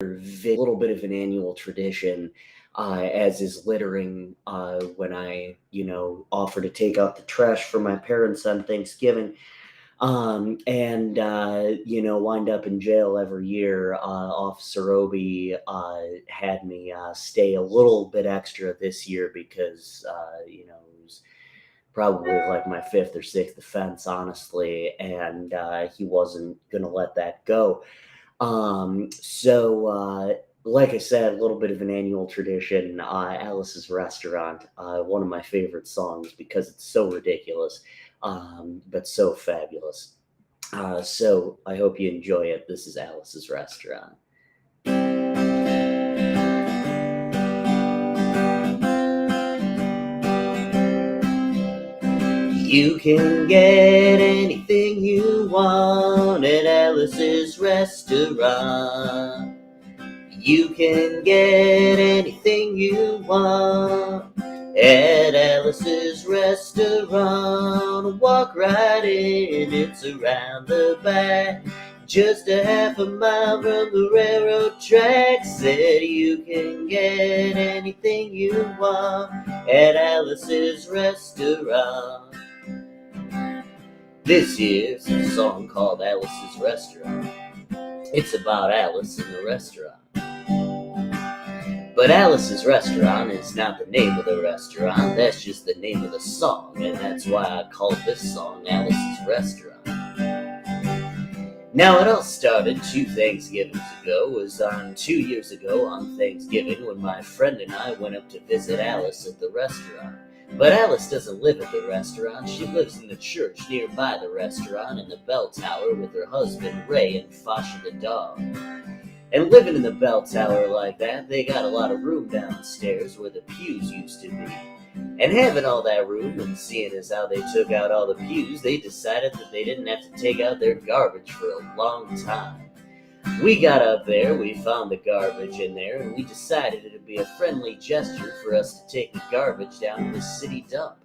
little bit of an annual tradition, as is littering, when I, offer to take out the trash for my parents on Thanksgiving, and wind up in jail every year. Officer Obie had me stay a little bit extra this year because, it was probably like my fifth or sixth offense, honestly, and he wasn't going to let that go. Like I said, a little bit of an annual tradition. Alice's Restaurant, one of my favorite songs because it's so ridiculous, but so fabulous. So I hope you enjoy it. This is Alice's Restaurant. You can get anything you want at Alice's Restaurant. You can get anything you want at Alice's Restaurant. Walk right in, it's around the back, just a half a mile from the railroad tracks. Said you can get anything you want at Alice's Restaurant. This year's a song called Alice's Restaurant. It's about Alice in the restaurant. But Alice's Restaurant is not the name of the restaurant, that's just the name of the song, and that's why I called this song Alice's Restaurant. Now, it all started 2 Thanksgivings ago. It was on 2 years ago on Thanksgiving when my friend and I went up to visit Alice at the restaurant. But Alice doesn't live at the restaurant. She lives in the church nearby the restaurant in the bell tower with her husband Ray and Fasha the dog. And living in the bell tower like that, they got a lot of room downstairs where the pews used to be. And having all that room and seeing as how they took out all the pews, they decided that they didn't have to take out their garbage for a long time. We got up there, we found the garbage in there, and we decided it'd be a friendly gesture for us to take the garbage down to the city dump.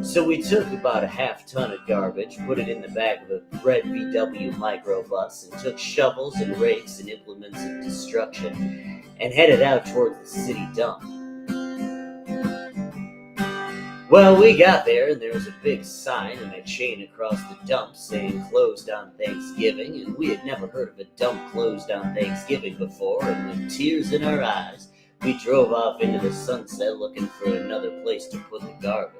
So we took about a half ton of garbage, put it in the back of a red VW microbus, and took shovels and rakes and implements of destruction, and headed out towards the city dump. Well, we got there, and there was a big sign and a chain across the dump saying closed on Thanksgiving, and we had never heard of a dump closed on Thanksgiving before, and with tears in our eyes, we drove off into the sunset looking for another place to put the garbage.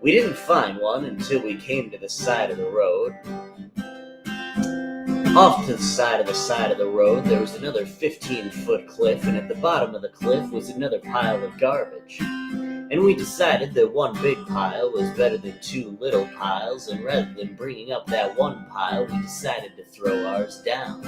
We didn't find one until we came to the side of the road. Off to the side of the road, there was another 15-foot cliff, and at the bottom of the cliff was another pile of garbage. And we decided that one big pile was better than 2 little piles, and rather than bringing up that one pile, we decided to throw ours down.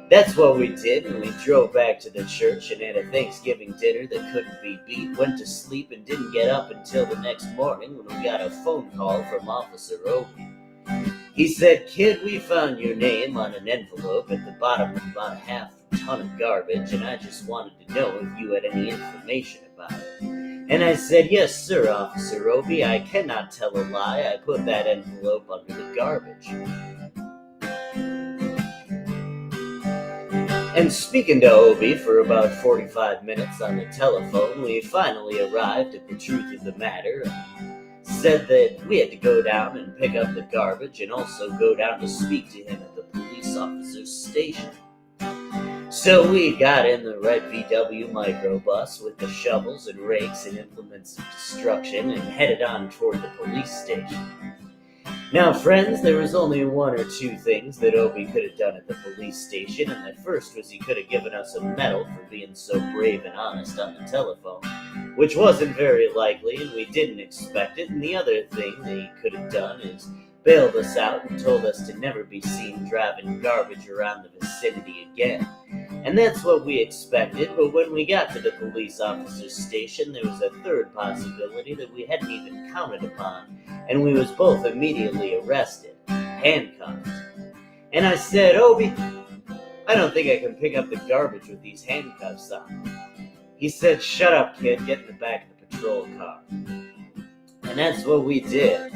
That's what we did, and we drove back to the church and had a Thanksgiving dinner that couldn't be beat, went to sleep, and didn't get up until the next morning when we got a phone call from Officer Obie. He said, "Kid, we found your name on an envelope at the bottom of about a half ton of garbage, and I just wanted to know if you had any information about it." And I said, "Yes, sir, Officer Obie, I cannot tell a lie. I put that envelope under the garbage." And speaking to Obie for about 45 minutes on the telephone, we finally arrived at the truth of the matter and said that we had to go down and pick up the garbage and also go down to speak to him at the police officer's station. So we got in the red VW microbus with the shovels and rakes and implements of destruction and headed on toward the police station. Now, friends, there was only 1 or 2 things that Obie could have done at the police station, and the first was he could have given us a medal for being so brave and honest on the telephone, which wasn't very likely, and we didn't expect it, and the other thing that he could have done is bailed us out and told us to never be seen driving garbage around the vicinity again. And that's what we expected, but when we got to the police officer's station, there was a third possibility that we hadn't even counted upon, and we was both immediately arrested, handcuffed. And I said, "Obie, I don't think I can pick up the garbage with these handcuffs on." He said, "Shut up, kid, get in the back of the patrol car." And that's what we did.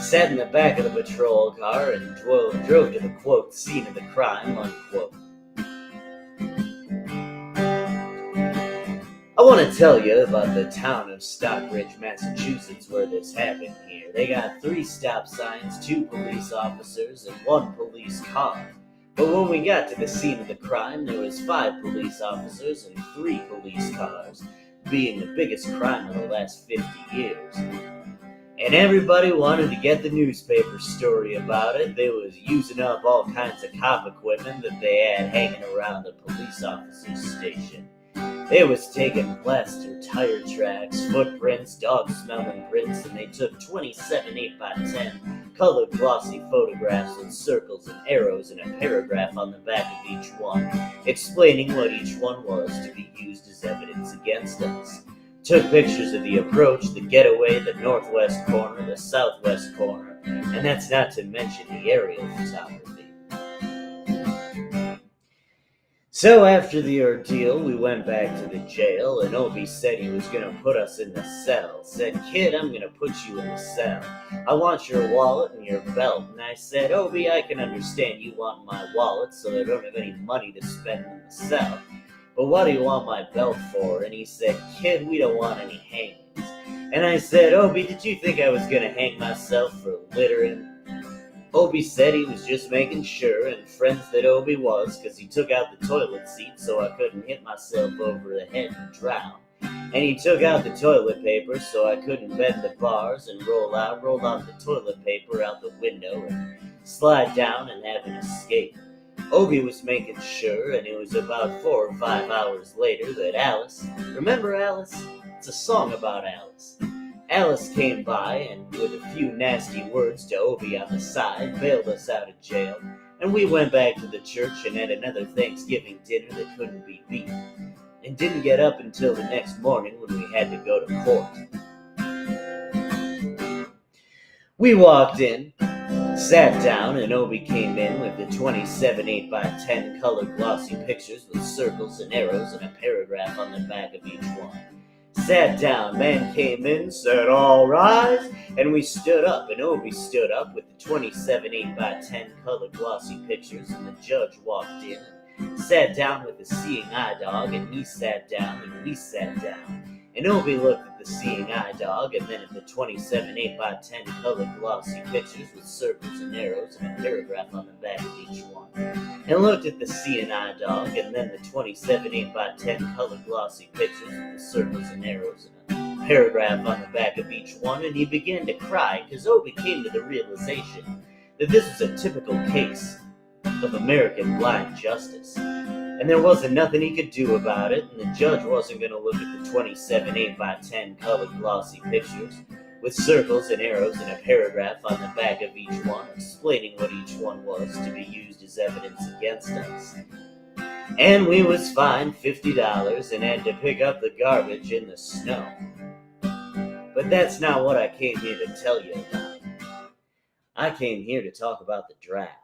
sat in the back of the patrol car and drove to the, quote, scene of the crime, unquote. I want to tell you about the town of Stockbridge, Massachusetts, where this happened here. They got 3 stop signs, 2 police officers, and 1 police car. But when we got to the scene of the crime, there was 5 police officers and 3 police cars, being the biggest crime of the last 50 years. And everybody wanted to get the newspaper story about it. They was using up all kinds of cop equipment that they had hanging around the police officer's station. They was taking plaster, tire tracks, footprints, dog-smelling prints, and they took 27 8x10 colored glossy photographs with circles and arrows and a paragraph on the back of each one, explaining what each one was to be used as evidence against us. Took pictures of the approach, the getaway, the northwest corner, the southwest corner, and that's not to mention the aerial photography. So after the ordeal, we went back to the jail, and Obie said he was going to put us in the cell. Said, "Kid, I'm going to put you in the cell. I want your wallet and your belt." And I said, "Obie, I can understand you want my wallet so I don't have any money to spend in the cell. But what do you want my belt for?" And he said, "Kid, we don't want any hangings." And I said, "Obie, did you think I was going to hang myself for littering?" Obie said he was just making sure, and friends that Obie was, because he took out the toilet seat so I couldn't hit myself over the head and drown. And he took out the toilet paper so I couldn't bend the bars and rolled out the toilet paper out the window and slide down and have an escape. Obie was making sure, and it was about 4 or 5 hours later that Alice, remember Alice? It's a song about Alice. Alice came by and, with a few nasty words to Obie on the side, bailed us out of jail, and we went back to the church and had another Thanksgiving dinner that couldn't be beat, and didn't get up until the next morning when we had to go to court. We walked in, sat down, and Obie came in with the 27 8x10 colored glossy pictures with circles and arrows and a paragraph on the back of each one. Sat down, man came in, said, "All rise," and we stood up, and Obie stood up with the 27 8x10 colored glossy pictures, and the judge walked in and sat down with the seeing eye dog, and he sat down, and we sat down. And Obie looked at the seeing eye dog, and then at the 27 8x10 colored glossy pictures with circles and arrows and a paragraph on the back of each one, and looked at the seeing eye dog, and then the 27 8x10 colored glossy pictures with the circles and arrows and a paragraph on the back of each one, and he began to cry because Obie came to the realization that this was a typical case of American blind justice. And there wasn't nothing he could do about it, and the judge wasn't going to look at the 27 8x10 colored glossy pictures with circles and arrows and a paragraph on the back of each one explaining what each one was to be used as evidence against us. And we was fined $50 and had to pick up the garbage in the snow. But that's not what I came here to tell you about. I came here to talk about the draft.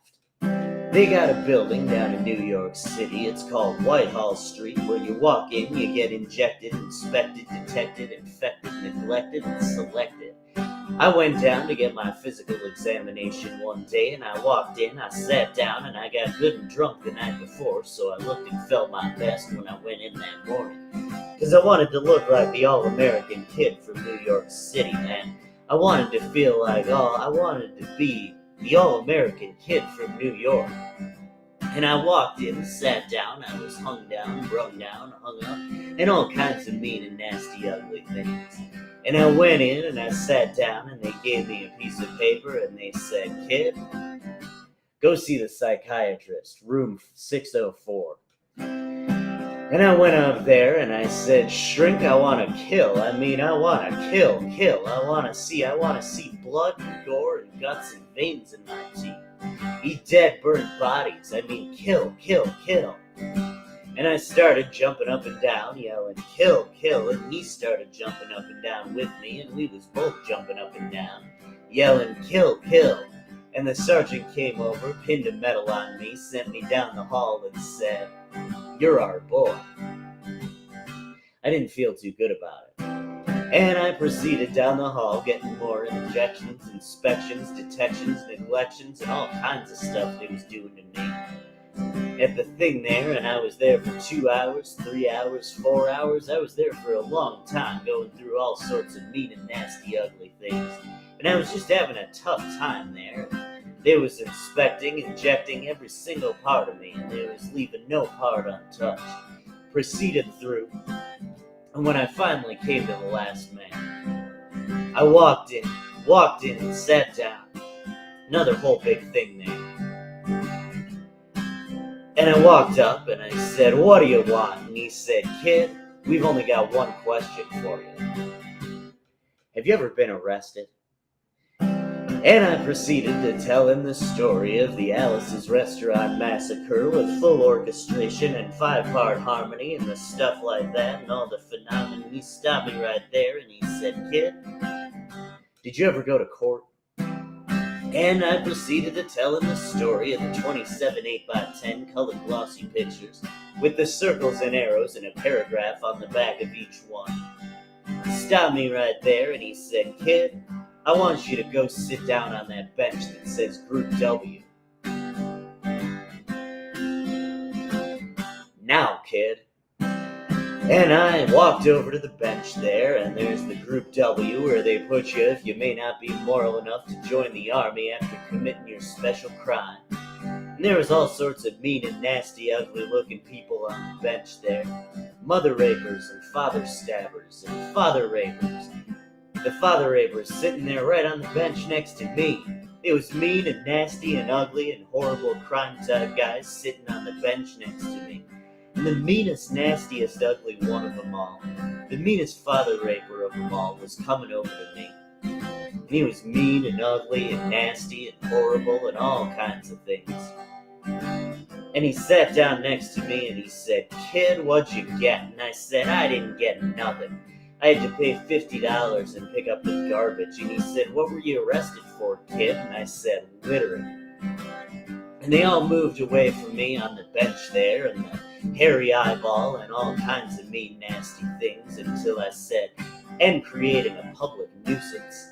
They got a building down in New York City. It's called Whitehall Street, where you walk in, you get injected, inspected, detected, infected, neglected, and selected. I went down to get my physical examination one day, and I walked in, I sat down, and I got good and drunk the night before, so I looked and felt my best when I went in that morning. Because I wanted to look like the all-American kid from New York City, man. I wanted to feel like, I wanted to be the all-American kid from New York. And I walked in, sat down, I was hung down, brung down, hung up, and all kinds of mean and nasty, ugly things. And I went in and I sat down and they gave me a piece of paper and they said, "Kid, go see the psychiatrist, room 604. And I went up there and I said, "Shrink, I want to kill. I want to kill. I want to see blood and gore and guts and veins in my teeth. Eat dead, burnt bodies. Kill. And I started jumping up and down, yelling, "Kill," and he started jumping up and down with me, and we was both jumping up and down, yelling, "Kill." And the sergeant came over, pinned a medal on me, sent me down the hall, and said, "You're our boy." I didn't feel too good about it. And I proceeded down the hall, getting more injections, inspections, detections, neglections, and all kinds of stuff they was doing to me. At the thing there, and I was there for 2 hours, 3 hours, 4 hours. I was there for a long time, going through all sorts of mean and nasty, ugly things. And I was just having a tough time there. They was inspecting, injecting every single part of me, and they was leaving no part untouched. Proceeded through, and when I finally came to the last man, I walked in and sat down. Another whole big thing there. And I walked up and I said, "What do you want?" And he said, "Kid, we've only got one question for you. Have you ever been arrested?" And I proceeded to tell him the story of the Alice's Restaurant massacre with full orchestration and 5-part harmony and the stuff like that and all the phenomena. He stopped me right there and he said, "Kid, did you ever go to court?" And I proceeded to tell him the story of the 27 8x10 colored glossy pictures with the circles and arrows and a paragraph on the back of each one. He stopped me right there and he said, "Kid, I want you to go sit down on that bench that says Group W. Now, kid." And I walked over to the bench there, and there's the Group W where they put you if you may not be moral enough to join the army after committing your special crime. And there was all sorts of mean and nasty, ugly-looking people on the bench there. Mother rapers and father stabbers and father rapers. The father raper was sitting there right on the bench next to me. It was mean and nasty and ugly and horrible crime-type guys sitting on the bench next to me. And the meanest, nastiest, ugly one of them all, the meanest father raper of them all, was coming over to me. And he was mean and ugly and nasty and horrible and all kinds of things. And he sat down next to me and he said, "Kid, what'd you get?" And I said, "I didn't get nothing. I had to pay $50 and pick up the garbage." And he said, "What were you arrested for, kid?" And I said, "Littering." And they all moved away from me on the bench there, and the hairy eyeball and all kinds of mean, nasty things, until I said, "And creating a public nuisance."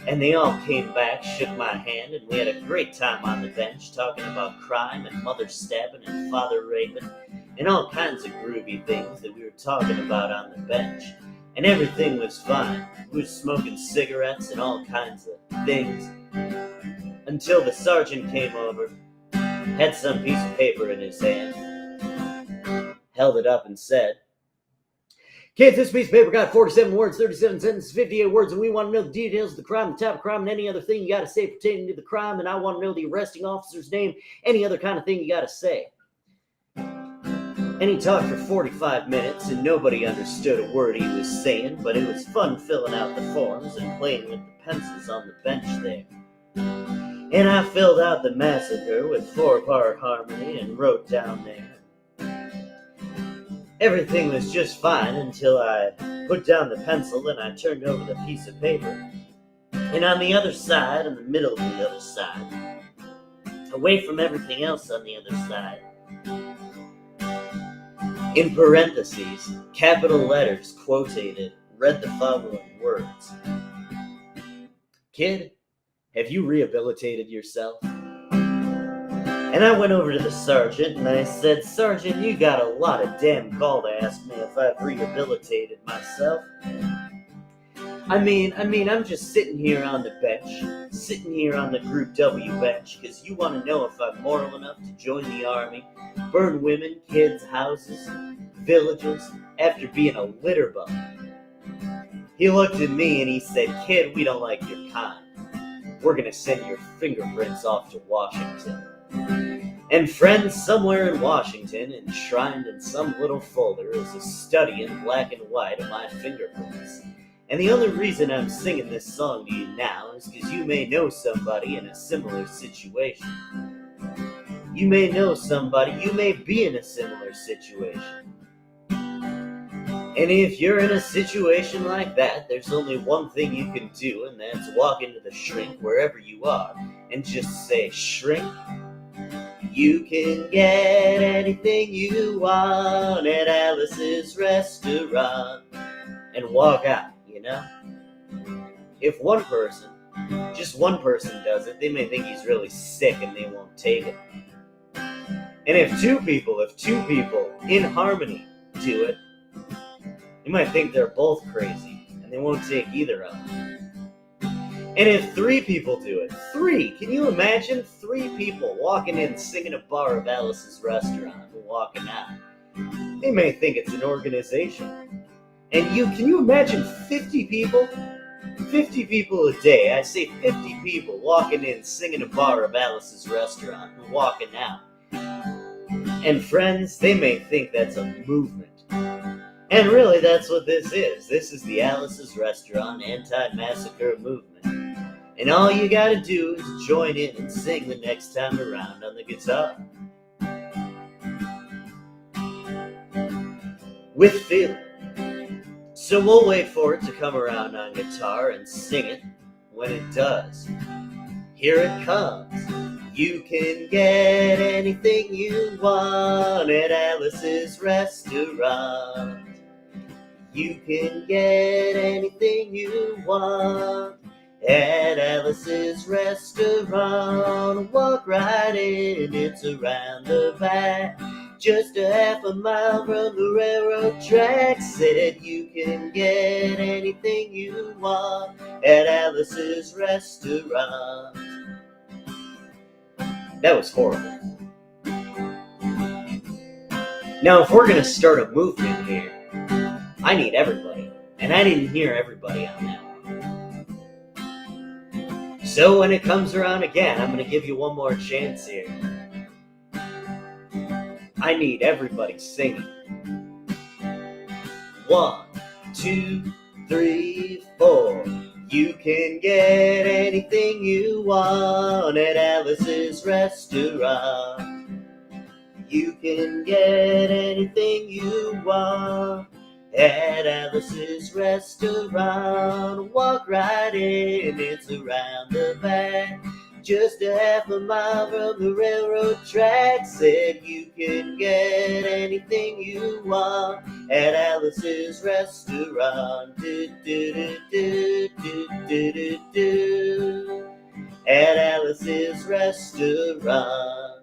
And they all came back, shook my hand, and we had a great time on the bench talking about crime and mother stabbing and father raping and all kinds of groovy things that we were talking about on the bench. And everything was fine. We were smoking cigarettes and all kinds of things until the sergeant came over, had some piece of paper in his hand, held it up and said, "Kids, this piece of paper got 47 words, 37 sentences, 58 words, and we want to know the details of the crime, the type of crime, and any other thing you got to say pertaining to the crime, and I want to know the arresting officer's name, any other kind of thing you got to say." And he talked for 45 minutes, and nobody understood a word he was saying, but it was fun filling out the forms and playing with the pencils on the bench there. And I filled out the massacre with 4-part harmony and wrote down there. Everything was just fine until I put down the pencil and I turned over the piece of paper. And on the other side, in the middle of the other side, away from everything else on the other side, in parentheses, capital letters, quotated, read the following words: "Kid, have you rehabilitated yourself?" And I went over to the sergeant and I said, "Sergeant, you got a lot of damn gall to ask me if I've rehabilitated myself. I mean, I'm just sitting here on the bench, sitting here on the Group W bench, because you want to know if I'm moral enough to join the army, burn women, kids, houses, villages, after being a litter bug." He looked at me and he said, "Kid, we don't like your kind. We're going to send your fingerprints off to Washington." And friends, somewhere in Washington, enshrined in some little folder, is a study in black and white of my fingerprints. And the only reason I'm singing this song to you now is because you may know somebody in a similar situation. You may know somebody, you may be in a similar situation. And if you're in a situation like that, there's only one thing you can do, and that's walk into the shrink wherever you are and just say, "Shrink, you can get anything you want at Alice's Restaurant," and walk out. you know? If just one person does it, they may think he's really sick and they won't take it. And if two people in harmony do it, you might think they're both crazy and they won't take either of them. And if three people do it, can you imagine 3 people walking in singing a bar of Alice's restaurant and walking out? They may think it's an organization. And can you imagine 50 people? 50 people a day, I say 50 people walking in singing a bar of Alice's restaurant and walking out. And friends, they may think that's a movement. And really, that's what this is. This is the Alice's Restaurant Anti-Massacre Movement. And all you gotta do is join in and sing the next time around on the guitar. With feeling. So we'll wait for it to come around on guitar and sing it when it does. Here it comes. You can get anything you want at Alice's Restaurant. You can get anything you want at Alice's Restaurant. Walk right in, it's around the back. Just a half a mile from the railroad track. Said you can get anything you want at Alice's Restaurant. That was horrible. Now, if we're going to start a movement here, I need everybody. And I didn't hear everybody on that one. So when it comes around again, I'm going to give you one more chance here. I need everybody singing. 1, 2, 3, 4. You can get anything you want at Alice's Restaurant. You can get anything you want at Alice's Restaurant. Walk right in, it's around the back. Just a half a mile from the railroad track. Said you can get anything you want at Alice's Restaurant. Do, do, do, do, do, do, do, do. At Alice's Restaurant.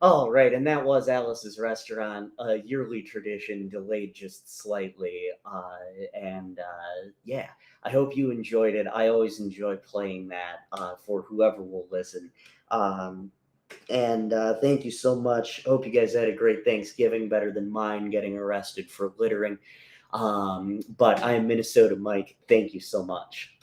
All right, and that was Alice's Restaurant, a yearly tradition, delayed just slightly. Yeah, I hope you enjoyed it. I always enjoy playing that for whoever will listen. Thank you so much. Hope you guys had a great Thanksgiving, better than mine getting arrested for littering. But I am Minnesota Mike. Thank you so much.